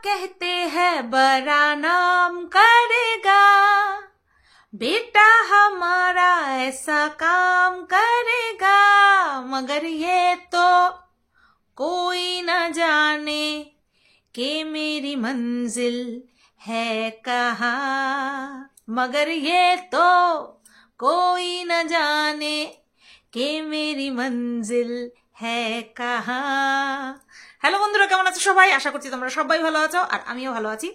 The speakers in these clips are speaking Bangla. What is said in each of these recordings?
कहते हैं बड़ा नाम करेगा, बेटा हमारा ऐसा काम करेगा, मगर ये तो कोई न जाने कि मेरी मंजिल है कहाँ, मगर ये तो कोई न जाने कि मेरी मंजिल है कहाँ। হ্যালো বন্ধুরা, কেমন আছো সবাই? আশা করছি তোমরা সবাই ভালো আছো, আর আমিও ভালো আছি।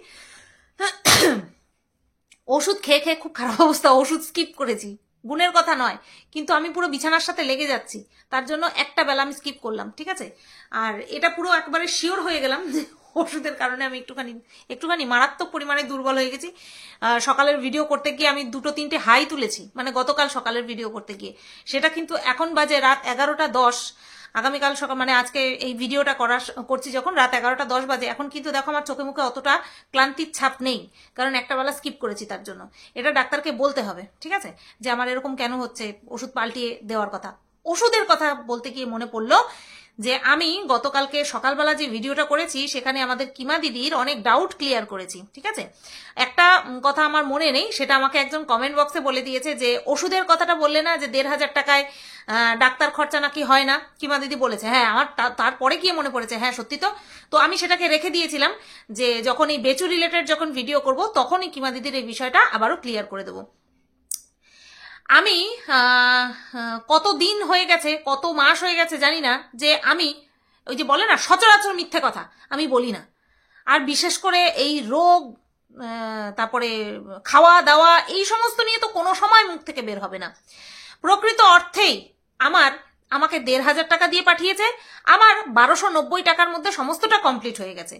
ওষুধ খেয়ে খেয়ে খুব খারাপ অবস্থা, ওষুধ স্কিপ করেছি, গুণের কথা নয়, কিন্তু আমি পুরো বিছানার সাথে লেগে যাচ্ছি, তার জন্য একটা বেলা আমি স্কিপ করলাম, ঠিক আছে? আর এটা পুরো একবারে শিওর হয়ে গেলাম যে ওষুধের কারণে আমি একটুখানি মারাত্মক পরিমাণে দুর্বল হয়ে গেছি। সকালের ভিডিও করতে গিয়ে আমি 2-3টে হাই তুলেছি, মানে গতকাল সকালের ভিডিও করতে গিয়ে, সেটা কিন্তু এখন বাজে রাত 11টা 10। আগামীকাল সকাল মানে আজকে এই ভিডিওটা করছি যখন রাত 11টা 10 বাজে, এখন কিন্তু দেখো আমার চোখে মুখে অতটা ক্লান্তির ছাপ নেই, কারণ একটা বেলা স্কিপ করেছি। তার জন্য এটা ডাক্তারকে বলতে হবে, ঠিক আছে, যে আমার এরকম কেন হচ্ছে, ওষুধ পাল্টিয়ে দেওয়ার কথা। ওষুধের কথা বলতে গিয়ে মনে পড়লো যে আমি গতকালকে সকালবেলা যে ভিডিওটা করেছি সেখানে আমাদের কিমা দিদির অনেক ডাউট ক্লিয়ার করেছি, ঠিক আছে? একটা কথা আমার মনে নেই, সেটা আমাকে একজন কমেন্ট বক্সে বলে দিয়েছে যে ওষুধের কথাটা বললে না যে 1500 টাকায় ডাক্তার খরচা নাকি হয় না, কিমা দিদি বলেছে। হ্যাঁ, আমার তারপরে গিয়ে মনে পড়েছে, হ্যাঁ সত্যি তো আমি সেটাকে রেখে দিয়েছিলাম যে যখন এই বেচু রিলেটেড যখন ভিডিও করব তখনই কিমা দিদির এই বিষয়টা আবারও ক্লিয়ার করে দেবো। আমি কত দিন হয়ে গেছে, কত মাস হয়ে গেছে জানি না, যে আমি ওই যে বলে না সচরাচর মিথ্যে কথা আমি বলি না। আর বিশেষ করে এই রোগ, তারপরে খাওয়া দাওয়া, এই সমস্ত নিয়ে তো কোনো সময় মুখ থেকে বের হবে না। প্রকৃত অর্থেই আমাকে 1500 টাকা দিয়ে পাঠিয়েছে, আমার 1290 টাকার মধ্যে সমস্তটা কমপ্লিট হয়ে গেছে।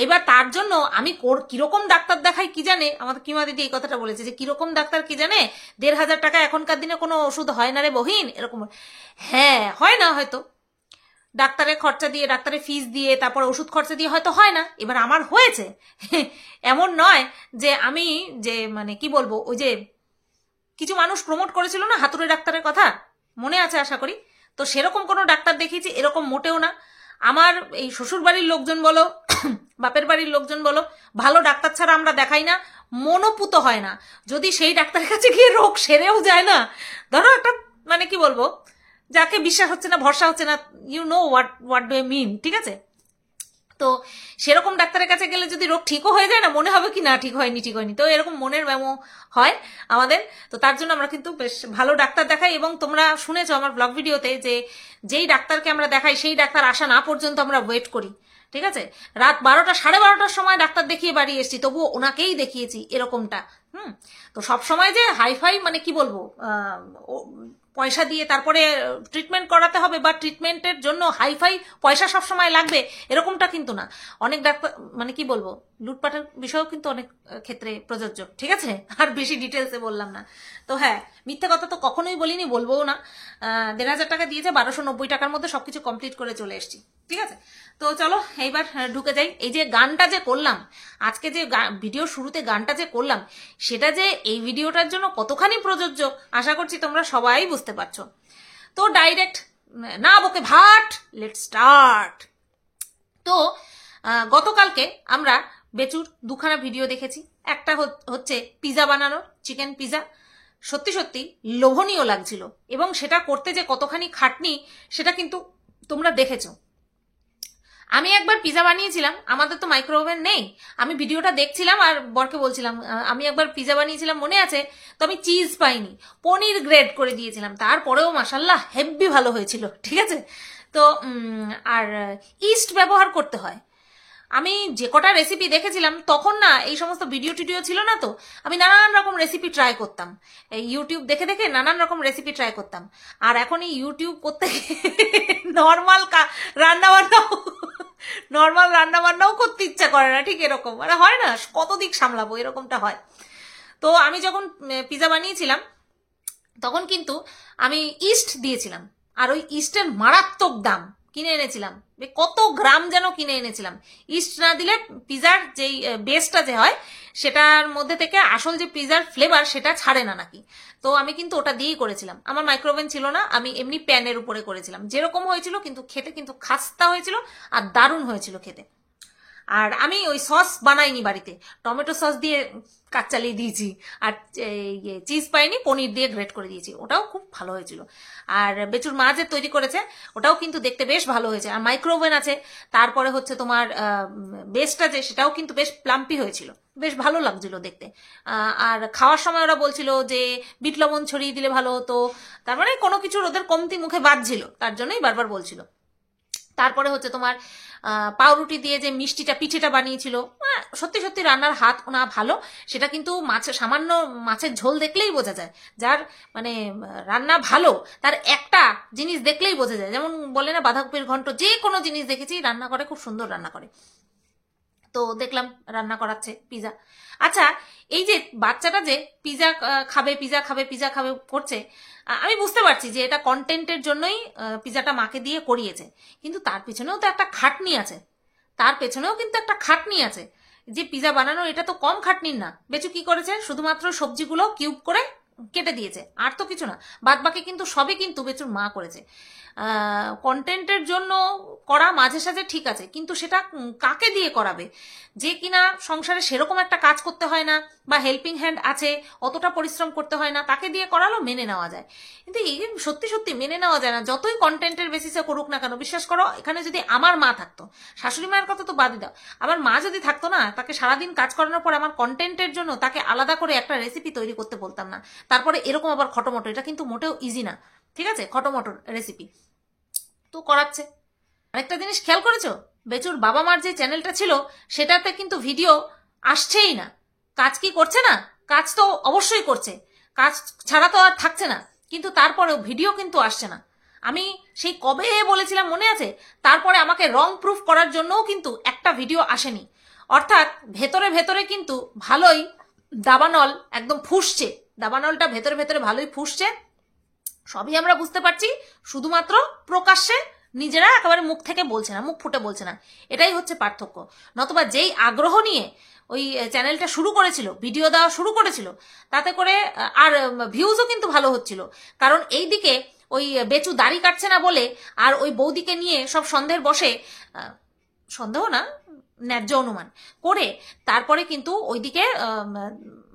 এবার তার জন্য আমি কিরকম ডাক্তার দেখাই কি জানে, আমাদের কিমা দিদি এই কথাটা বলেছে যে কিরকম ডাক্তার কি জানে, 1500 টাকা এখনকার দিনে কোনো ওষুধ হয় না রে বহিন, এরকম। হ্যাঁ হয় না, হয়তো ডাক্তারের খরচা দিয়ে, ডাক্তারের ফিস দিয়ে, তারপর ওষুধ খরচা দিয়ে হয়তো হয় না। এবার আমার হয়েছে, এমন নয় যে আমি যে মানে কি বলবো, ওই যে কিছু মানুষ প্রমোট করেছিল না হাতুড়ে ডাক্তারের কথা, মনে আছে আশা করি, তো সেরকম কোনো ডাক্তার দেখিয়েছি এরকম মোটেও না। আমার এই শ্বশুর বাড়ির লোকজন বলো, বাপের বাড়ির লোকজন বলো, ভালো ডাক্তার ছাড়া আমরা দেখাই না, মনোপুত হয় না। যদি সেই ডাক্তারের কাছে গিয়ে রোগ সেরেও যায় না, ধরো একটা মানে কি বলবো, যাকে বিশ্বাস হচ্ছে না, ভরসা হচ্ছে না, you know what do I mean, ঠিক আছে? তো সেরকম ডাক্তারের কাছে গেলে যদি রোগ ঠিকও হয়ে যায় না, মনে হবে কি না ঠিক হয়নি, তো এরকম মনের ব্যামো হয় আমাদের। তো তার জন্য আমরা কিন্তু বেশ ভালো ডাক্তার দেখাই, এবং তোমরা শুনেছো আমার ব্লগ ভিডিওতে যে যেই ডাক্তারকে আমরা দেখাই সেই ডাক্তার আসা না পর্যন্ত আমরা ওয়েট করি, ঠিক আছে? রাত 12টা 12:30টার সময় ডাক্তার দেখিয়ে বাড়ি এসেছি, তবুও ওনাকেই দেখিয়েছি, এরকমটা। তো সব সময় যে হাইফাই মানে কি বলবো পয়সা দিয়ে তারপরে ট্রিটমেন্ট করাতে হবে, বা ট্রিটমেন্টের জন্য হাইফাই পয়সা সব সময় লাগবে, এরকমটা কিন্তু না। অনেক ডাক্তার মানে কি বলবো লুটপাটের বিষয়ও কিন্তু অনেক ক্ষেত্রে প্রযোজ্য, ঠিক আছে? আর বেশি ডিটেলসে বললাম না। তো হ্যাঁ, মিথ্যে কথা তো কখনোই বলিনি, বলবোও না। 1500 টাকা দিয়েছে, 1290 টাকার মধ্যে সবকিছু কমপ্লিট করে চলে এসেছি, ঠিক আছে? তো চলো এইবার ঢুকে যাই। এই যে গানটা যে করলাম আজকে, যে ভিডিও শুরুতে গানটা যে করলাম, সেটা যে এই ভিডিওটার জন্য কতখানি প্রযোজ্য আশা করছি তোমরা সবাই বুঝতে পারছো। তো ডাইরেক্ট না বকে ভাট, লেটস স্টার্ট। তো গতকালকে আমরা বেচুর দুখানা ভিডিও দেখেছি। একটা হচ্ছে পিজা বানানো, চিকেন পিজা, সত্যি সত্যি লোভনীয় লাগছিল, এবং সেটা করতে যে কতখানি খাটনি সেটা কিন্তু তোমরা দেখেছো। আমি একবার পিজা বানিয়েছিলাম, আমাদের তো মাইক্রো ওভেন নেই, আমি ভিডিওটা দেখছিলাম আর বরকে বলছিলাম আমি একবার পিজা বানিয়েছিলাম মনে আছে, তো আমি চিজ পাইনি, পনির গ্রেড করে দিয়েছিলাম, তারপরেও মাশাল্লাহ হেব্বি ভালো হয়েছিল, ঠিক আছে? তো আর ইস্ট ব্যবহার করতে হয়। আমি যে কটা রেসিপি দেখেছিলাম তখন না এই সমস্ত ভিডিও টিডিও ছিল না, তো আমি নানান রকম রেসিপি ট্রাই করতাম, এই ইউটিউব দেখে দেখে নানান রকম রেসিপি ট্রাই করতাম। আর এখন এই ইউটিউব করতে নর্মাল রান্নাবান্নাও করতে ইচ্ছা করে না, ঠিক এরকম মানে হয় না, কত দিক সামলাবো, এরকমটা হয়। তো আমি যখন পিজা বানিয়েছিলাম তখন কিন্তু আমি ইস্ট দিয়েছিলাম, আর ওই ইস্টের মারাত্মক দাম, কিনে এনেছিলাম, কত গ্রাম যেন কিনে এনেছিলাম। ইস্ট না দিলে পিজার যেই বেসটা যে হয় সেটার মধ্যে থেকে আসল যে পিজার ফ্লেভার সেটা ছাড়ে না নাকি। তো আমি কিন্তু ওটা দিয়েই করেছিলাম, আমার মাইক্রোওভেন ছিল না, আমি এমনি প্যানের উপরে করেছিলাম, যেরকম হয়েছিল কিন্তু খেতে কিন্তু খাস্তা হয়েছিল আর দারুণ হয়েছিল খেতে। আর আমি ওই সস বানাইনি বাড়িতে, টমেটো সস দিয়ে কাজ চালিয়ে দিয়েছি, আর চিজ পাইনি, পনির দিয়ে গ্রেট করে দিয়েছি, ওটাও খুব ভালো হয়েছিল। আর বেচুর মা যে তৈরি করেছে ওটাও কিন্তু দেখতে বেশ ভালো হয়েছে। আর মাইক্রোওভেন আছে, তারপরে হচ্ছে তোমার বেসটা যে সেটাও কিন্তু বেশ প্লাম্পি হয়েছিল, বেশ ভালো লাগছিল দেখতে। আর খাওয়ার সময় ওরা বলছিল যে বিট লবণ ছড়িয়ে দিলে ভালো হতো, তার মানে কোনো কিছুর ওদের কমতি মুখে বাজছিল, তার জন্যই বারবার বলছিল। তারপরে হচ্ছে তোমার পাউরুটি দিয়ে যে মিষ্টিটা পিঠেটা বানিয়েছিল, সত্যি সত্যি রান্নার হাত ওনা ভালো, সেটা কিন্তু সামান্য মাছের ঝোল দেখলেই বোঝা যায়। যার মানে রান্না ভালো তার একটা জিনিস দেখলেই বোঝা যায়, যেমন বলে না বাঁধাকপির ঘন্ট, যে কোনো জিনিস দেখেছি রান্না করে, খুব সুন্দর রান্না করে। তো দেখলাম রান্না করাচ্ছে পিজা। আচ্ছা, এই যে বাচ্চাটা যে পিজা খাবে পিজা খাবে পিজা খাবে করছে, আমি বুঝতে পারছি যে এটা কন্টেন্টের জন্যই পিজাটা মাকে দিয়ে করিয়েছে, কিন্তু তার পেছনেও তো একটা খাটনি আছে, তার পেছনেও কিন্তু একটা খাটনি আছে। যে পিজা বানানো এটা তো কম খাটনির না। বেচু কি করেছে, শুধুমাত্র সবজিগুলো কিউব করে কেটে দিয়েছে, আর তো কিছু না, বাদ বাকি কিন্তু সবই কিন্তু বেচুর মা করেছে। কন্টেন্টের জন্য করা মাঝে সাঝে ঠিক আছে, কিন্তু সেটা কাকে দিয়ে করাবে, যে কিনা সংসারে সেরকম একটা কাজ করতে হয় না, বা হেল্পিং হ্যান্ড আছে, অতটা পরিশ্রম করতে হয় না, তাকে দিয়ে করালো মেনে নেওয়া যায়। কিন্তু এই সত্যি সত্যি মেনে নেওয়া যায় না, যতই কন্টেন্টের বেসিসে করুক না কেন। বিশ্বাস করো, এখানে যদি আমার মা থাকতো, শাশুড়ি মায়ের কথা তো বাদই দাও, আমার মা যদি থাকতো না, তাকে সারাদিন কাজ করানোর পর আমার কন্টেন্টের জন্য তাকে আলাদা করে একটা রেসিপি তৈরি করতে বলতাম না, তারপরে এরকম আবার খটোমটো, এটা কিন্তু মোটেও ইজি না, ঠিক আছে, খটোমটোর রেসিপি তো করাচ্ছে। আরেকটা জিনিস খেয়াল করেছো, বেচুর বাবা মার যে চ্যানেলটা ছিল সেটাতে কিন্তু ভিডিও আসছেই না। কাজ কি করছে না, কাজ তো অবশ্যই করছে, কাজ ছাড়া তো আর থাকছে না, কিন্তু তারপরেও ভিডিও কিন্তু আসছে না। আমি সেই কবে বলেছিলাম মনে আছে, তারপরে আমাকে রং প্রুফ করার জন্যও কিন্তু একটা ভিডিও আসেনি। অর্থাৎ ভেতরে ভেতরে কিন্তু ভালোই দাবানল একদম ফুসছে, দাবানলটা ভেতরে ভেতরে ভালোই ফুসছে, সবই আমরা বুঝতে পারছি, শুধুমাত্র প্রকাশ্যে নিজেরা একেবারে মুখ থেকে বলছে না, মুখ ফুটে বলছে না, এটাই হচ্ছে পার্থক্য। নতুবা যেই আগ্রহ নিয়ে ওই চ্যানেলটা শুরু করেছিল, ভিডিও দেওয়া শুরু করেছিল, তাতে করে আর ভিউজও কিন্তু ভালো হচ্ছিল। কারণ এই দিকে ওই বেচু দাড়ি কাটছে না বলে আর ওই বৌদিকে নিয়ে সব সন্দেহের বসে, সন্দেহ না, ন্যায্য অনুমান করে, তারপরে কিন্তু ওইদিকে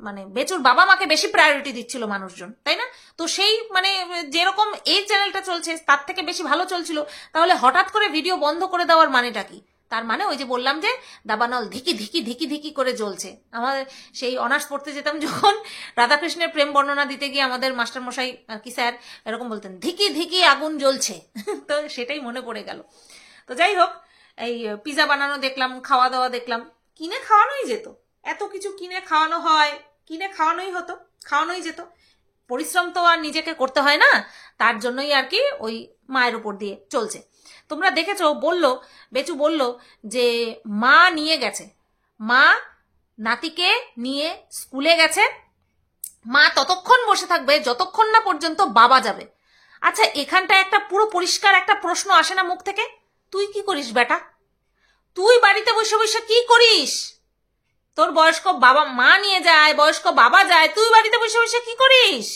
মানে বেচুর বাবা মাকে বেশি প্রায়োরিটি দিচ্ছিল মানুষজন, তাই না? তো সেই মানে যেরকম এই চ্যানেলটা চলছে তার থেকে বেশি ভালো চলছিল, তাহলে হঠাৎ করে ভিডিও বন্ধ করে দেওয়ার মানেটা কি? তার মানে ওই যে বললাম যে দাবানল ধিকি ধিকি ধিকি ধিকি করে জ্বলছে। আমাদের সেই অনার্স পড়তে যেতাম যখন, রাধাকৃষ্ণের প্রেম বর্ণনা দিতে গিয়ে আমাদের মাস্টারমশাই কি স্যার এরকম বলতেন, ধিকি ধিকি আগুন জ্বলছে। তো সেটাই মনে পড়ে গেল। তো যাই হোক, এই পিজা বানানো দেখলাম, খাওয়া দাওয়া দেখলাম, কিনে খাওয়ানোই যেত, এত কিছু কিনে খাওয়ানো হয়, কিনে খাওয়ানোই হতো, খাওয়ানোই যেত, পরিশ্রম তো আর নিজেকে করতে হয় না, তার জন্যই আর কি ওই মায়ের উপর দিয়ে চলছে। তোমরা দেখেছো, বললো বেচু বলল যে মা নিয়ে গেছে, মা নাতিকে নিয়ে স্কুলে গেছে, মা ততক্ষণ বসে থাকবে যতক্ষণ না পর্যন্ত বাবা যাবে। আচ্ছা, এখানটা একটা পুরো পরিষ্কার একটা প্রশ্ন আসে না মুখ থেকে, তুই কি করিস বেটা? তুই বাড়িতে বসে বসে কি করিস? তোর বয়স্ক বাবা মা নিয়ে যায়, বয়স্ক বাবা যায়, তুই বাড়িতে বসে বসে কি করিস?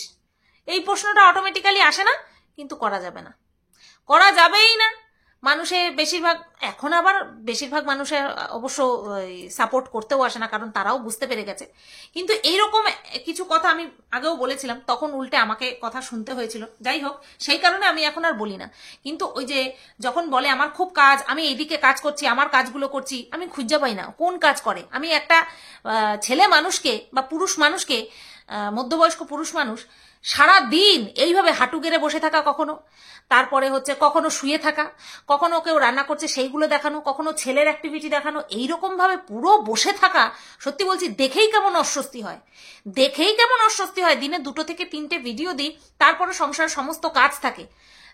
এই প্রশ্নটা অটোমেটিক্যালি আসে না? কিন্তু করা যাবে না, করা যাবেই না। মানুষে বেশিরভাগ, এখন আবার বেশিরভাগ মানুষের অবশ্য সাপোর্ট করতেও আসে না, কারণ তারাও বুঝতে পেরে গেছে। কিন্তু এইরকম কিছু কথা আমি আগেও বলেছিলাম, তখন উল্টে আমাকে কথা শুনতে হয়েছিল। যাই হোক, সেই কারণে আমি এখন আর বলি না। কিন্তু ওই যে যখন বলে আমার খুব কাজ, আমি এইদিকে কাজ করছি, আমার কাজগুলো করছি, আমি খুঁজে পাই না কোন কাজ করে। আমি একটা ছেলে মানুষকে বা পুরুষ মানুষকে, মধ্যবয়স্ক পুরুষ মানুষ সারা দিন এইভাবে হাঁটু গেড়ে বসে থাকা, কখনো তারপরে হচ্ছে কখনো শুয়ে থাকা, কখনো কেউ রান্না করছে সেইগুলো দেখানো, কখনো ছেলের অ্যাক্টিভিটি দেখানো, এইরকম ভাবে পুরো বসে থাকা, সত্যি বলছি দেখেই কেমন অস্বস্তি হয়, দেখেই কেমন অস্বস্তি হয়। দিনে 2 থেকে 3টে ভিডিও দিই, তারপরে সংসারের সমস্ত কাজ থাকে,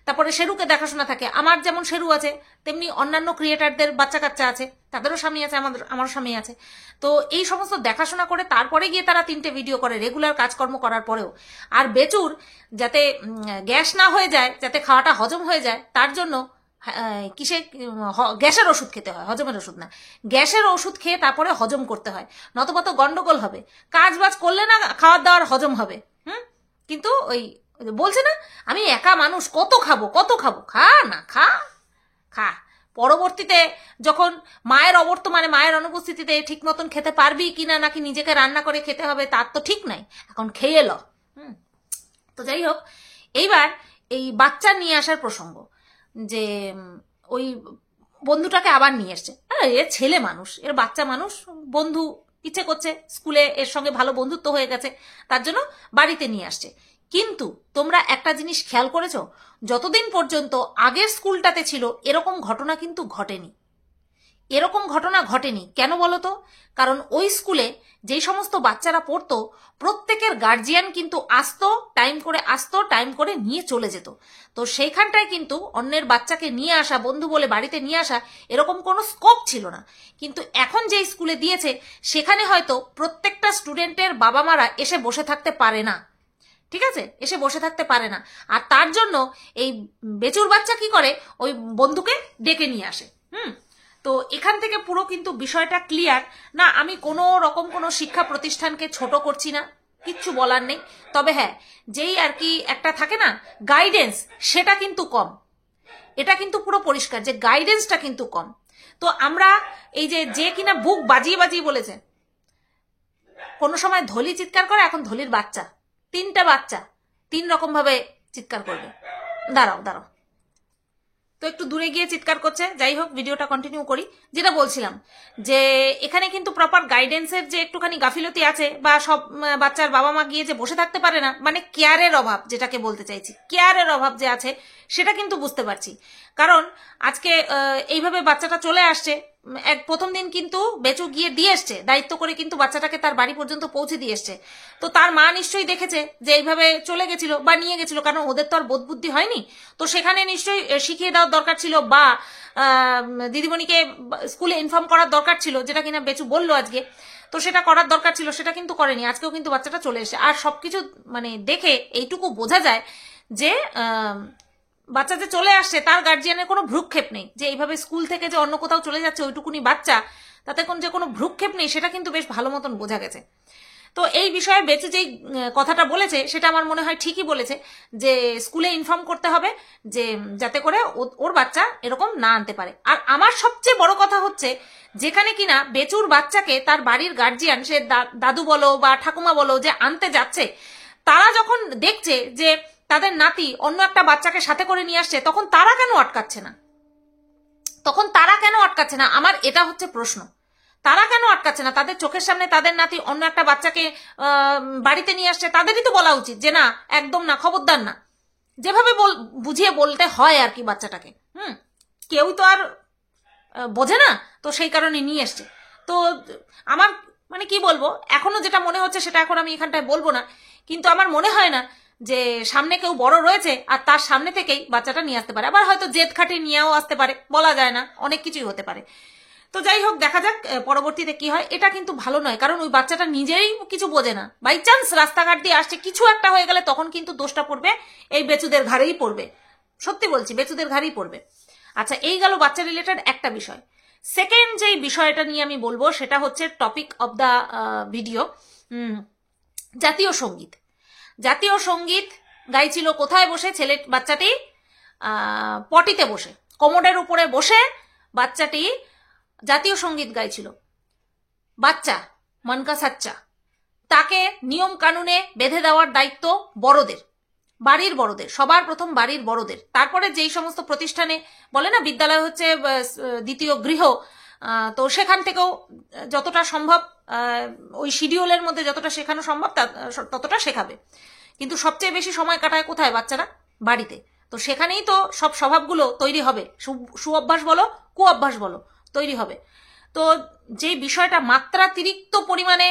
তারপরে শেরুকে দেখাশোনা থাকে। আমার যেমন শেরু আছে, তেমনি অন্যান্য ক্রিয়েটারদের বাচ্চা কাচ্চা আছে, তাদেরও স্বামী আছে, আমার স্বামী আছে। তো এই সমস্ত দেখাশোনা করে তারপরে গিয়ে তারা 3টে ভিডিও করে, রেগুলার কাজকর্ম করার পরেও। আর বেচুর যাতে গ্যাস না হয়ে যায়, যাতে খাওয়াটা হজম হয়ে যায়, তার জন্য কিসে গ্যাসের ওষুধ খেতে হয়, হজমের ওষুধ না, গ্যাসের ওষুধ খেয়ে তারপরে হজম করতে হয়, নতবা তো গন্ডগোল হবে। কাজ বাজ করলে না খাওয়ার দাওয়ার হজম হবে। কিন্তু ওই বলছে না, আমি একা মানুষ, কত খাবো কত খাবো, খা না খা, খা, পরবর্তীতে যখন মায়ের অবর্তমানে মায়ের অনুপস্থিতিতে ঠিক মতন খেতে পারবি কিনা, নাকি নিজেকে রান্না করে খেতে হবে তার তো ঠিক নাই, এখন খেয়ে এলো। তো যাই হোক, এইবার এই বাচ্চা নিয়ে আসার প্রসঙ্গ, যে ওই বন্ধুটাকে আবার নিয়ে এসছে। এর ছেলে মানুষ, এর বাচ্চা মানুষ, বন্ধু ইচ্ছে করছে, স্কুলে এর সঙ্গে ভালো বন্ধুত্ব হয়ে গেছে, তার জন্য বাড়িতে নিয়ে আসছে। কিন্তু তোমরা একটা জিনিস খেয়াল করেছো, যতদিন পর্যন্ত আগের স্কুলটাতে ছিল এরকম ঘটনা কিন্তু ঘটেনি। এরকম ঘটনা ঘটেনি কেন বলো তো? কারণ ওই স্কুলে যেই সমস্ত বাচ্চারা পড়তো প্রত্যেকের গার্জিয়ান কিন্তু আসতো, টাইম করে নিয়ে চলে যেত। তো সেইখানটায় কিন্তু অন্যের বাচ্চাকে নিয়ে আসা, বন্ধু বলে বাড়িতে নিয়ে আসা, এরকম কোনো স্কোপ ছিল না। কিন্তু এখন যেই স্কুলে দিয়েছে সেখানে হয়তো প্রত্যেকটা স্টুডেন্টের বাবা মারা এসে বসে থাকতে পারে না, ঠিক আছে, এসে বসে থাকতে পারে না। আর তার জন্য এই বেচুর বাচ্চা কি করে, ওই বন্ধুকে ডেকে নিয়ে আসে। তো এখান থেকে পুরো কিন্তু বিষয়টা ক্লিয়ার না। আমি কোনো রকম কোনো শিক্ষা প্রতিষ্ঠানকে ছোট করছি না, কিচ্ছু বলার নেই। তবে হ্যাঁ, যেই আর কি একটা থাকে না গাইডেন্স, সেটা কিন্তু কম। এটা কিন্তু পুরো পরিষ্কার যে গাইডেন্সটা কিন্তু কম। তো আমরা এই যে কিনা বুক বাজিয়ে বাজিয়ে বলেছে, কোনো সময় ধলি চিৎকার করে, এখন ধলির বাচ্চা, 3টা বাচ্চা 3 রকম ভাবে চিৎকার করবে। দাঁড়াও, তো একটু দূরে গিয়ে চিৎকার করছে। যাই হোক, ভিডিওটা কন্টিনিউ করি। যেটা বলছিলাম যে এখানে কিন্তু প্রপার গাইডেন্সের যে একটুখানি গাফিলতি আছে, বা সব বাচ্চার বাবা মা গিয়ে যে বসে থাকতে পারে না, মানে কেয়ারের অভাব, যেটাকে বলতে চাইছি, কেয়ারের অভাব যে আছে সেটা কিন্তু বুঝতে পারছি। কারণ আজকে এইভাবে বাচ্চাটা চলে আসছে, প্রথম দিন কিন্তু বেচু গিয়ে দিয়ে এসছে, দায়িত্ব করে কিন্তু বাচ্চাটাকে তার বাড়ি পর্যন্ত পৌঁছে দিয়ে এসছে। তো তার মা নিশ্চয়ই দেখেছে যে এইভাবে চলে গেছিল বা নিয়ে গেছিল, কারণ ওদের তো আর বোধ বুদ্ধি হয়নি। তো সেখানে নিশ্চয়ই শিখিয়ে দেওয়ার দরকার ছিল, বা দিদিমণিকে স্কুলে ইনফর্ম করার দরকার ছিল, যেটা কিনা বেচু বললো আজকে। তো সেটা করার দরকার ছিল, সেটা কিন্তু করেনি। আজকেও কিন্তু বাচ্চাটা চলে এসেছে। আর সবকিছু মানে দেখে এইটুকু বোঝা যায় যে বাচ্চা যে চলে আসছে তার গার্জিয়ানের কোনো ভ্রুক্ষেপ নেই, যে এইভাবে স্কুল থেকে যে অন্য কোথাও চলে যাচ্ছে ওইটুকুনি বাচ্চা, তাতে কোনো ভ্রুক্ষেপ নেই, সেটা কিন্তু বেশ ভালো মতন বোঝা গেছে। তো এই বিষয়ে বেঁচে যেই কথাটা বলেছে সেটা আমার মনে হয় ঠিকই বলেছে, যে স্কুলে ইনফর্ম করতে হবে, যে যাতে করে ওর বাচ্চা এরকম না আনতে পারে। আর আমার সবচেয়ে বড় কথা হচ্ছে, যেখানে কিনা বেচুর বাচ্চাকে তার বাড়ির গার্জিয়ান, সে দাদু বলো বা ঠাকুমা বলো, যে আনতে যাচ্ছে, তারা যখন দেখছে যে তাদের নাতি অন্য একটা বাচ্চাকে সাথে করে নিয়ে আসছে, তখন তারা কেন আটকাচ্ছে না? আমার এটা হচ্ছে প্রশ্ন। তারা কেন আটকাচ্ছে না? তাদের চোখের সামনে তাদের নাতি অন্য একটা বাচ্চাকে বাড়িতে নিয়ে আসছে, তাদেরই তো বলা উচিত যে না, একদম না, খবরদার না, যেভাবে বুঝিয়ে বলতে হয় আর কি বাচ্চাটাকে। কেউ তো আর বোঝে না, তো সেই কারণে নিয়ে এসছে। তো আমার মানে কি বলবো, এখনো যেটা মনে হচ্ছে সেটা এখন আমি এখানটায় বলবো না, কিন্তু আমার মনে হয় না যে সামনে কেউ বড় রয়েছে আর তার সামনে থেকেই বাচ্চাটা নিয়ে আসতে পারে। আবার হয়তো জেদ খাটিয়ে নিয়েও আসতে পারে, বলা যায় না, অনেক কিছুই হতে পারে। তো যাই হোক, দেখা যাক পরবর্তীতে কি হয়। এটা কিন্তু ভালো নয়, কারণ ওই বাচ্চাটা নিজেই কিছু বোঝে না, বাই চান্স রাস্তাঘাট দিয়ে আসছে, কিছু একটা হয়ে গেলে তখন কিন্তু দোষটা পড়বে এই বেচুদের ঘাড়েই পড়বে। সত্যি বলছি, বেচুদের ঘাড়েই পড়বে। আচ্ছা, এই গেল বাচ্চা রিলেটেড একটা বিষয়। সেকেন্ড যেই বিষয়টা নিয়ে আমি বলবো সেটা হচ্ছে টপিক অব দ্য ভিডিও, জাতীয় সঙ্গীত। জাতীয় সঙ্গীত গাইছিল কোথায় বসে? ছেলে বাচ্চাটি পটিতে বসে, কোমরের উপরে বসে বাচ্চাটি জাতীয় সঙ্গীত গাইছিল। বাচ্চা মনকা সাচ্চা, তাকে নিয়ম কানুনে বেঁধে দেওয়ার দায়িত্ব বড়দের, বাড়ির বড়দের, সবার প্রথম বাড়ির বড়দের। তারপরে যেই সমস্ত প্রতিষ্ঠানে বলে না বিদ্যালয় হচ্ছে দ্বিতীয় গৃহ, তো সেখান থেকেও যতটা সম্ভব ওই শিডিউলের মধ্যে যতটা শেখানো সম্ভব ততটা শেখাবে। কিন্তু সবচেয়ে বেশি সময় কাটায় কোথায়? বাচ্চারা বাড়িতে। তো সেখানেই তো সব স্বভাবগুলো তৈরি হবে, সুঅভ্যাস বলো কু অভ্যাস বলো, তৈরি হবে। তো যে বিষয়টা মাত্রাতিরিক্ত পরিমাণে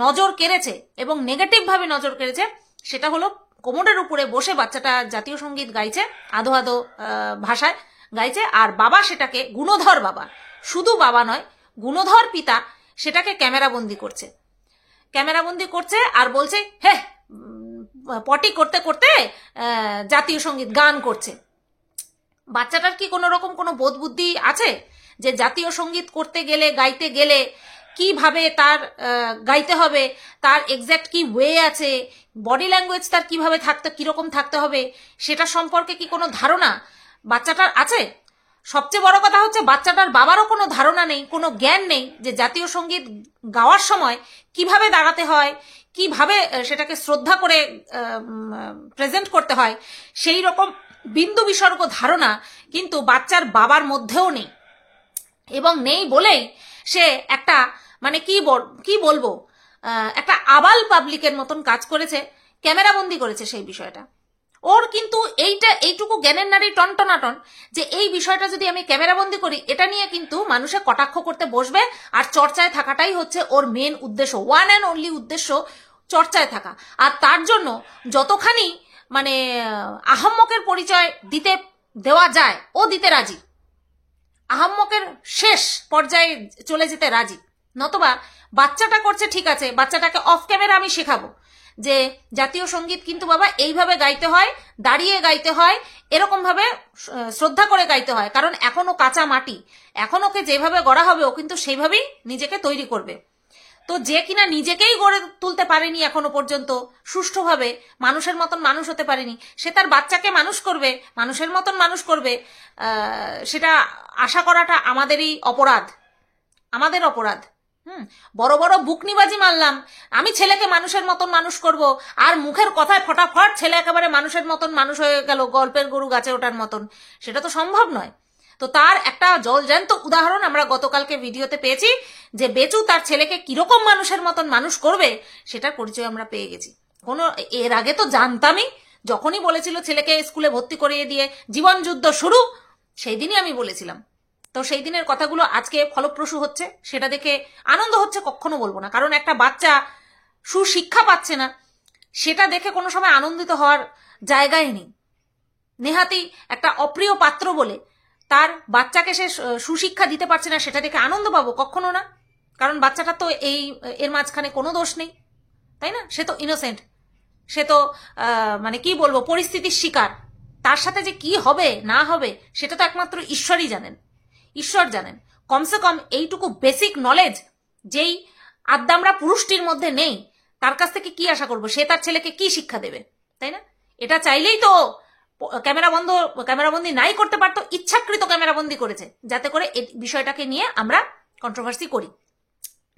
নজর কেড়েছে এবং নেগেটিভ ভাবে নজর কেড়েছে, সেটা হলো কোমরের উপরে বসে বাচ্চাটা জাতীয় সঙ্গীত গাইছে, আধো আধো ভাষায় গাইছে, আর বাবা সেটাকে, গুণধর বাবা, শুধু বাবা নয়, গুণধর পিতা সেটাকে ক্যামেরাবন্দি করছে আর বলছে হে পটি করতে করতে জাতীয় সঙ্গীত গান করছে। বাচ্চাটার কি কোনো রকম কোনো বোধ বুদ্ধি আছে যে জাতীয় সঙ্গীত করতে গেলে, গাইতে গেলে কিভাবে তার গাইতে হবে, তার এক্স্যাক্ট কি ওয়ে আছে, বডি ল্যাঙ্গুয়েজ তার কিভাবে কিরকম থাকতে হবে, সেটা সম্পর্কে কি কোনো ধারণা বাচ্চাটার আছে? সবচেয়ে বড় কথা হচ্ছে বাচ্চাটার বাবারও কোনো ধারণা নেই, কোনো জ্ঞান নেই যে জাতীয় সঙ্গীত গাওয়ার সময় কিভাবে দাঁড়াতে হয়, কিভাবে সেটাকে শ্রদ্ধা করে প্রেজেন্ট করতে হয়, সেই রকম বিন্দু বিসর্গ ধারণা কিন্তু বাচ্চার বাবার মধ্যেও নেই। এবং নেই বলেই সে একটা মানে কি বলবো একটা আবাল পাবলিকের মতন কাজ করেছে, ক্যামেরাবন্দি করেছে সেই বিষয়টা। ওর কিন্তু এইটুকু জ্ঞানের নারী টনটনাটন যে এই বিষয়টা যদি আমি ক্যামেরাবন্দি করি এটা নিয়ে কিন্তু মানুষে কটাক্ষ করতে বসবে, আর চর্চায় থাকাটাই হচ্ছে ওর মেন উদ্দেশ্য, ওয়ান অ্যান্ড অনলি উদ্দেশ্য চর্চায় থাকা। আর তার জন্য যতখানি মানে আহাম্মকের পরিচয় দেওয়া যায় ও দিতে রাজি, আহাম্মকের শেষ পর্যায়ে চলে যেতে রাজি। নতবা বাচ্চাটা করছে ঠিক আছে, বাচ্চাটাকে অফ ক্যামেরা আমি শেখাবো যে জাতীয় সঙ্গীত কিন্তু বাবা এইভাবে গাইতে হয়, দাঁড়িয়ে গাইতে হয়, এরকম ভাবে শ্রদ্ধা করে গাইতে হয়, কারণ এখনো কাঁচা মাটি, এখন ওকে যেভাবে গড়া হবে ও কিন্তু সেইভাবেই নিজেকে তৈরি করবে। তো যে কিনা নিজেকেই গড়ে তুলতে পারেনি এখনো পর্যন্ত সুষ্ঠুভাবে, মানুষের মতন মানুষ হতে পারেনি, সে তার বাচ্চাকে মানুষ করবে, মানুষের মতন মানুষ করবে, সেটা আশা করাটা আমাদেরই অপরাধ, আমাদের অপরাধ। বড় বড় বুকনিবাজি মারলাম আমি ছেলেকে মানুষের মতন মানুষ করব, আর মুখের কথায় ফটাফট ছেলে একেবারে মানুষের মতন মানুষ হয়ে গেল, গল্পের গরু গাছে ওঠার মতন, সেটা তো সম্ভব নয়। তো তার একটা জলজ্যান্ত উদাহরণ আমরা গতকালকে ভিডিওতে পেয়েছি যে বেচু তার ছেলেকে কিরকম মানুষের মতন মানুষ করবে সেটার পরিচয় আমরা পেয়ে গেছি। এর আগে তো জানতামই, যখনই বলেছিল ছেলেকে স্কুলে ভর্তি করিয়ে দিয়ে জীবন যুদ্ধ শুরু, সেই দিনই আমি বলেছিলাম। তো সেই দিনের কথাগুলো আজকে ফলপ্রসূ হচ্ছে, সেটা দেখে আনন্দ হচ্ছে, কখনো বলবো না, কারণ একটা বাচ্চা সুশিক্ষা পাচ্ছে না সেটা দেখে কোনো সময় আনন্দিত হওয়ার জায়গায় নেই। নেহাতি একটা অপ্রিয় পাত্র বলে তার বাচ্চাকে সে সুশিক্ষা দিতে পারছে না সেটা দেখে আনন্দ পাবো? কখনো না, কারণ বাচ্চাটা তো এর মাঝখানে কোনো দোষ নেই, তাই না? সে তো ইনোসেন্ট, সে তো মানে কি বলবো পরিস্থিতির শিকার। তার সাথে যে কি হবে না হবে সেটা তো একমাত্র ঈশ্বরই জানেন, ঈশ্বর জানেন। কমসে কম এইটুকু বেসিক নলেজ যেই আদ্দামরা পুরুষটির মধ্যে নেই, তার কাছ থেকে কি আশা করবো? সে তার ছেলেকে কি শিক্ষা দেবে, তাই না? এটা চাইলেই তো ক্যামেরাবন্দি নাই করতে পারতো, ইচ্ছাকৃত ক্যামেরাবন্দি করেছে যাতে করে এই বিষয়টাকে নিয়ে আমরা কন্ট্রোভার্সি করি,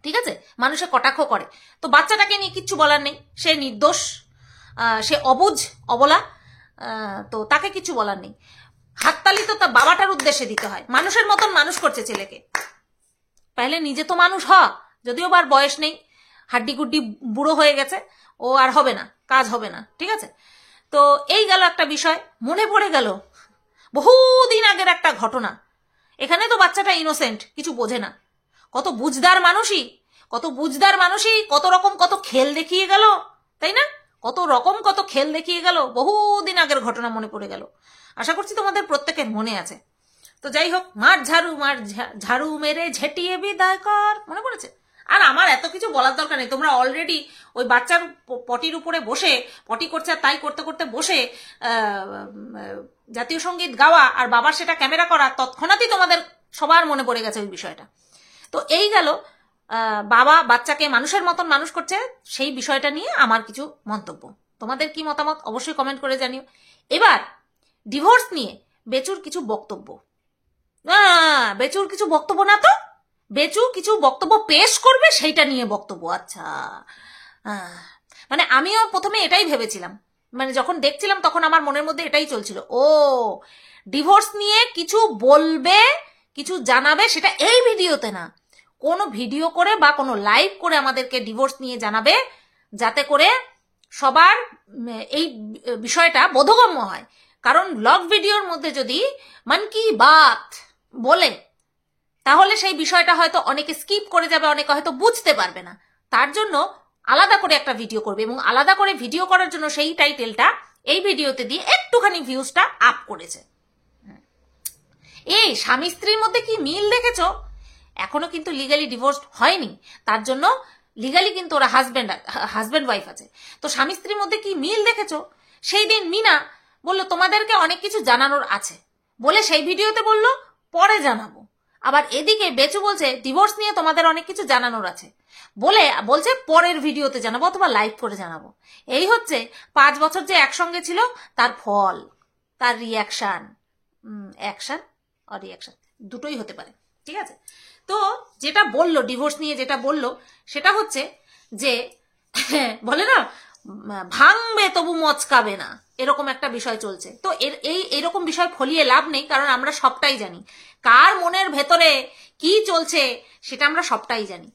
ঠিক আছে, মানুষে কটাক্ষ করে। তো বাচ্চাটাকে নিয়ে কিচ্ছু বলার নেই, সে নির্দোষ, সে অবুঝ অবলা, তো তাকে কিছু বলার নেই। হাততালি তো তার বাবাটার উদ্দেশ্যে দিতে হয়, মানুষের মতন মানুষ করছে ছেলেকে। তাহলে নিজে তো মানুষ হ, যদিও বার বয়স নেই, হাড্ডি গুড্ডি বুড়ো হয়ে গেছে, ও আর হবে না, কাজ হবে না, ঠিক আছে। তো এই গেল একটা বিষয়। মনে পড়ে গেল বহুদিন আগের একটা ঘটনা। এখানে তো বাচ্চাটা ইনোসেন্ট, কিছু বোঝে না, কত বুঝদার মানুষই কত রকম কত খেল দেখিয়ে গেল, তাই না? কত রকম কত খেল দেখিয়ে গেল, বহুদিন আগের ঘটনা মনে পড়ে গেল। আশা করছি তোমাদের প্রত্যেকের মনে আছে। তো যাই হোক, মার ঝাড়ু মেরে ঝেঁটিয়ে বিদায় কর, মনে পড়েছে? আর আমার এত কিছু বলার দরকার নেই, তোমরা অলরেডি ওই বাচ্চার পটির উপরে বসে পটি করছে, আর তাই করতে করতে বসে জাতীয় সঙ্গীত গাওয়া আর বাবার সেটা ক্যামেরা করা, তৎক্ষণাৎই তোমাদের সবার মনে পড়ে গেছে ওই বিষয়টা। তো এই গেল বাবা বাচ্চাকে মানুষের মতন মানুষ করছে, সেই বিষয়টা নিয়ে আমার কিছু মন্তব্য। তোমাদের কি মতামত অবশ্যই কমেন্ট করে জানিও। এবার ডিভোর্স নিয়ে বেচুর কিছু বক্তব্য, বেচুর কিছু বক্তব্য না তো, বেচু কিছু বক্তব্য পেশ করবে সেইটা নিয়ে বক্তব্য। আচ্ছা, মানে আমিও প্রথমে এটাই ভেবেছিলাম, মানে যখন দেখছিলাম তখন আমার মনের মধ্যে এটাই চলছিল, ও ডিভোর্স নিয়ে কিছু বলবে, কিছু জানাবে, সেটা এই ভিডিওতে না, কোনো ভিডিও করে বা কোনো লাইভ করে আমাদেরকে ডিভোর্স নিয়ে জানাবে, যাতে করে সবার এই বিষয়টা বোধগম্য হয়। কারণ ব্লগ ভিডিওর মধ্যে যদি মন কি বাত বলে তাহলে সেই বিষয়টা হয়তো অনেকে স্কিপ করে যাবে, অনেকে হয়তো বুঝতে পারবে না। তার জন্য আলাদা করে একটা ভিডিও করবে, এবং আলাদা করে ভিডিও করার জন্য সেই টাইটেলটা এই ভিডিওতে দিয়ে একটুখানি ভিউজটা আপ করেছে। এই স্বামী স্ত্রীর মধ্যে কি মিল দেখেছো? এখনো কিন্তু লিগালি ডিভোর্সড হয়নি, তার জন্য লিগালি কিন্তু ওরা হাজব্যান্ড ওয়াইফ আছে। তো স্বামী স্ত্রীর মধ্যে কি মিল দেখেছো? সেই দিন মিনা বললো তোমাদেরকে অনেক কিছু জানানোর আছে বলে সেই ভিডিওতে বললো পরে জানাবো। আবার এদিকে বেচু বলছে ডিভোর্স নিয়ে তোমাদের অনেক কিছু জানানোর আছে বলছে পরের ভিডিওতে জানাবো অথবা লাইভ করে জানাবো। এই হচ্ছে 5 বছর যে একসঙ্গে ছিল তার ফল, তার রিয়াকশন, আর রিয়াকশন দুটোই হতে পারে, ঠিক আছে। তো যেটা বললো ডিভোর্স নিয়ে, যেটা বললো সেটা হচ্ছে যে বলে না ভাঙবে তবু মচকাবে না, এরকম একটা বিষয় চলছে। তো এরকম বিষয় ফলিয়ে লাভ নেই, কারণ আমরা সবটাই জানি কার মনের ভেতরে কি চলছে, সেটা আমরা সবটাই জানি।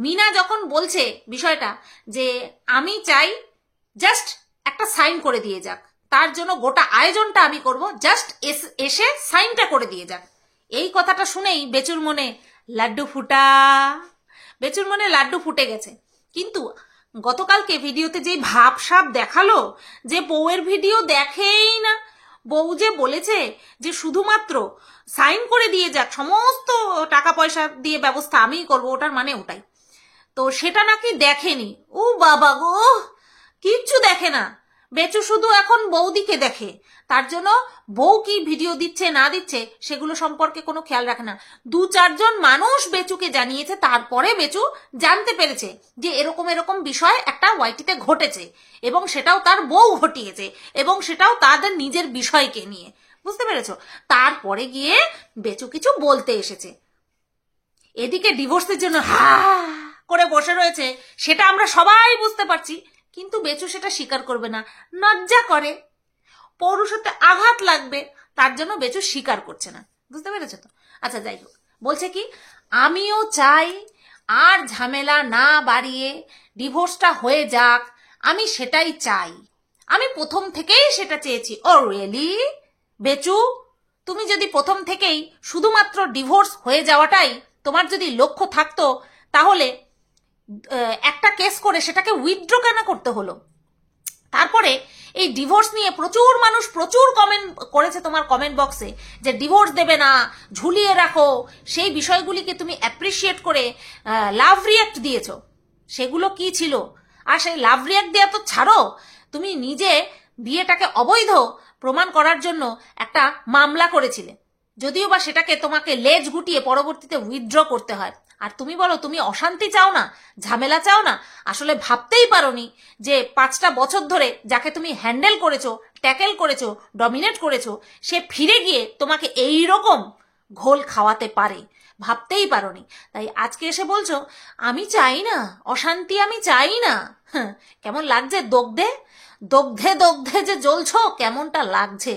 মিনা যখন বলছে বিষয়টা যে আমি চাই জাস্ট একটা সাইন করে দিয়ে যাক, তার জন্য গোটা আয়োজনটা আমি করব, জাস্ট এসে সাইনটা করে দিয়ে যাক, এই কথাটা শুনেই বেচুর মনে লাড্ডু ফুটা, বেচুর মনে লাড্ডু ফুটে গেছে। কিন্তু গতকালকে ভিডিওতে যে ভাবসাব দেখালো যে বউয়ের ভিডিও দেখেই না, বউ যে বলেছে যে শুধুমাত্র সাইন করে দিয়ে যাক, সমস্ত টাকা পয়সা দিয়ে ব্যবস্থা আমিই করবো, ওটার মানে ওটাই। তো সেটা নাকি দেখেনি। ও বাবা গো, কিচ্ছু দেখে না বেচু, শুধু এখন বৌদিকে দেখে, তার জন্য বউ কি ভিডিও দিচ্ছে না দিচ্ছে সেগুলো সম্পর্কে কোনো খেয়াল রাখে না। 2-4 মানুষ বেচুকে জানিয়েছে, তারপরে বেচু জানতে পেরেছে যে এরকম এরকম বিষয় একটা ওয়াইটিতে ঘটেছে, এবং সেটাও তার বউ ঘটিয়েছে, এবং সেটাও তাদের নিজের বিষয়কে নিয়ে, বুঝতে পেরেছো? তারপরে গিয়ে বেচু কিছু বলতে এসেছে। এদিকে ডিভোর্সের জন্য হা করে বসে রয়েছে, সেটা আমরা সবাই বুঝতে পারছি, কিন্তু বেচু সেটা স্বীকার করবে না, লজ্জা করে, পৌরুষত্বে আঘাত লাগবে, তার জন্য বেচু স্বীকার করছে না, বুঝতে পেরেছো তো? আচ্ছা যাই হোক, বলছে কি আমিও চাই আর ঝামেলা না বাড়িয়ে ডিভোর্সটা হয়ে যাক, আমি সেটাই চাই, আমি প্রথম থেকেই সেটা চেয়েছি। ও রিয়েলি বেচু, তুমি যদি প্রথম থেকেই শুধুমাত্র ডিভোর্স হয়ে যাওয়াটাই তোমার যদি লক্ষ্য থাকতো, তাহলে একটা কেস করে সেটাকে উইথড্র কেন করতে হলো? তারপরে এই ডিভোর্স নিয়ে প্রচুর মানুষ প্রচুর কমেন্ট করেছে তোমার কমেন্ট বক্সে, যে ডিভোর্স দেবে না, ঝুলিয়ে রাখো, সেই বিষয়গুলিকে তুমি অ্যাপ্রিসিয়েট করে লাভ রিয়াক্ট দিয়েছো। সেগুলো কি ছিল? আর সেই লাভ রিয়াক্ট দেওয়া তো ছাড়ো, তুমি নিজে বিয়েটাকে অবৈধ প্রমাণ করার জন্য একটা মামলা করেছিলে, যদিও বা সেটাকে তোমাকে লেজ গুটিয়ে পরবর্তীতে উইথড্র করতে হয়। আর তুমি বলো তুমি অশান্তি চাও না, ঝামেলা চাও না। আসলে ভাবতেই পারোনি যে 5টা বছর ধরে যাকে তুমি হ্যান্ডেল করেছো, ট্যাকেল করেছো, ডমিনেট করেছো, সে ফিরে গিয়ে তোমাকে এই রকম ঘোল খাওয়াতে পারে, ভাবতেই পারোনি। তাই আজকে এসে বলছো আমি চাই না অশান্তি, আমি চাই না। কেমন লাগছে? দগ্ধে দগ্ধে দগ্ধে যে জ্বলছো, কেমনটা লাগছে?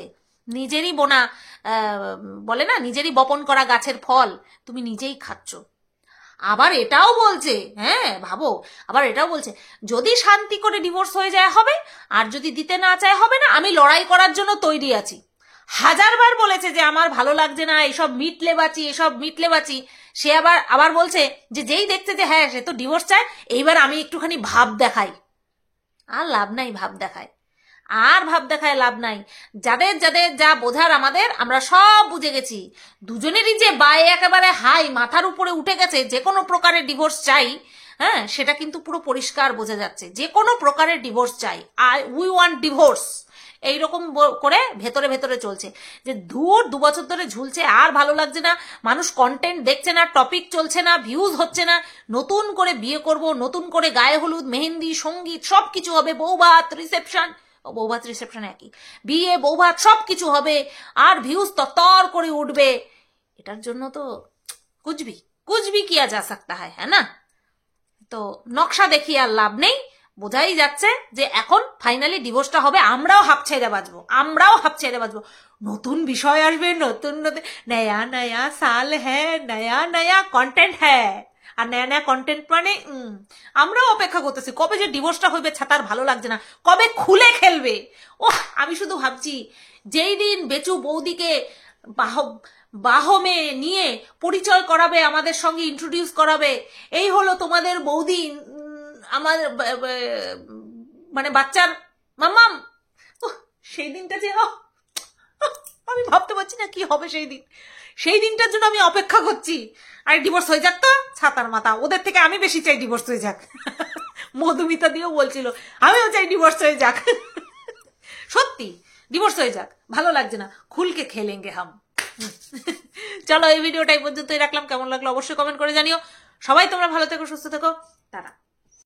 নিজেরই বোনা বলে না, নিজেরই বপন করা গাছের ফল তুমি নিজেই খাচ্ছ। আবার এটাও বলছে, হ্যাঁ ভাবো, আবার এটাও বলছে যদি শান্তি করে ডিভোর্স হয়ে যায় হবে, আর যদি দিতে না চায় হবে না, আমি লড়াই করার জন্য তৈরি আছি। 1000বার বলেছে যে আমার ভালো লাগছে না, এসব মিটলে বাঁচি, এসব মিটলে বাঁচি। সে আবার বলছে যে যেই দেখছে যে হ্যাঁ সে তো ডিভোর্স চায়, এইবার আমি একটুখানি ভাব দেখাই। আর লাভ নাই ভাব দেখায়, আর ভাব দেখায় লাভ নাই। যাদের যাদের যা বোঝার আমাদের, আমরা সব বুঝে গেছি। দুজনেরই যে বায়ে একেবারে হাই মাথার উপরে উঠে গেছে যে কোনো প্রকারের ডিভোর্স চাই, হ্যাঁ সেটা কিন্তু পুরো পরিষ্কার বোঝা যাচ্ছে, যে কোনো প্রকারের ডিভোর্স চাই, উই ওয়ান্ট ডিভোর্স, এইরকম করে ভেতরে ভেতরে চলছে। যে 2 বছর ধরে ঝুলছে, আর ভালো লাগছে না, মানুষ কন্টেন্ট দেখছে না, টপিক চলছে না, ভিউজ হচ্ছে না, নতুন করে বিয়ে করব, নতুন করে গায়ে হলুদ, মেহেন্দি, সঙ্গীত সব কিছু হবে, বৌভাত, রিসেপশন, বৌভাত রিসেপশন একই, বিয়ে বৌভাত সব কিছু হবে, আর ভিউজ তত্তর করে উঠবে। এটার জন্য তো কুছ ভি কিয়া যা সকতা হ্যাঁ না? তো নকশা দেখিয়ে আর লাভ নেই, বোঝাই যাচ্ছে যে এখন ফাইনালি ডিভোর্সটা হবে। আমরাও হাফ ছেড়ে বাঁচবো, নতুন বিষয় আসবে, নতুন নতুন নয়া নয়া সাল হ্যাঁ, নয়া নয়া কন্টেন্ট হ্যাঁ। আর নয়া নয়া কন্টেন্ট মানে আমরাও অপেক্ষা করতেছি কবে যে ডিভোর্সটা হইবে, ছাতার ভালো লাগছে না, কবে খুলে খেলবে। ওহ, আমি শুধু ভাবছি যেই দিন বেচু বৌদিকে বাহমে নিয়ে পরিচয় করাবে, আমাদের সঙ্গে ইন্ট্রোডিউস করাবে, এই হলো তোমাদের বৌদি, আমার মানে বাচ্চার মাম্মাম, সেই দিনটা যে আমি ভাবতে পারছি না কি হবে সেই দিনটার জন্য আমি অপেক্ষা করছি। আর ডিভোর্স হয়ে যাক তো ছাতার মাথা, ওদের থেকে আমি বেশি চাই ডিভোর্স হয়ে যাক। মধুমিতা দিয়েও বলছিল আমিও চাই ডিভোর্স হয়ে যাক। সত্যি ডিভোর্স হয়ে যাক, ভালো লাগছে না, খুলকে খেলেঙ্গে হাম। চলো এই ভিডিওটা এই পর্যন্তই রাখলাম, কেমন লাগলো অবশ্যই কমেন্ট করে জানিও। সবাই তোমরা ভালো থেকো, সুস্থ থেকো, টাটা।